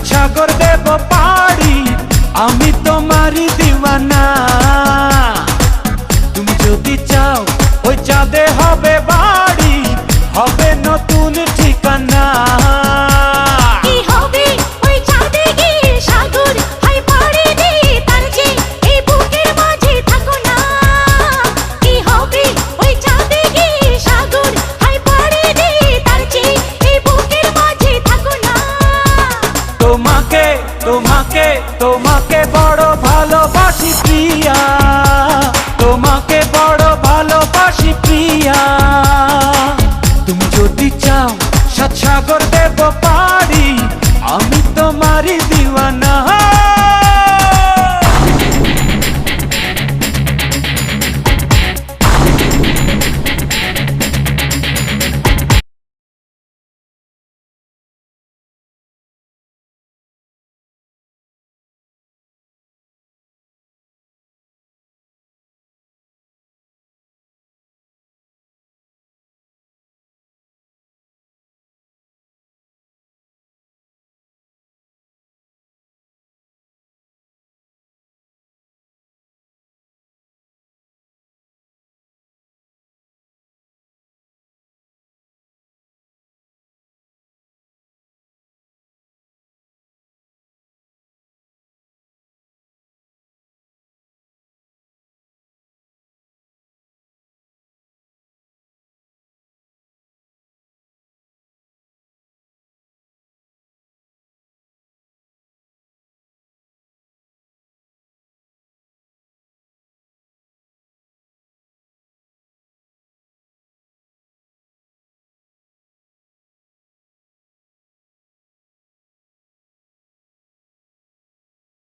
সাগর দেব পাড়ি, আমি তোমারই দিওয়ানা। তুমি যদি চাও ওই চাঁদে হবে বাড়ি, হবে নতুন ঠিকানা। তোমাকে তোমাকে তোমাকে বড় ভালোবাসি প্রিয়া, তোমাকে বড় ভালোবাসি প্রিয়া। তুমি যদি চাও সাত সাগর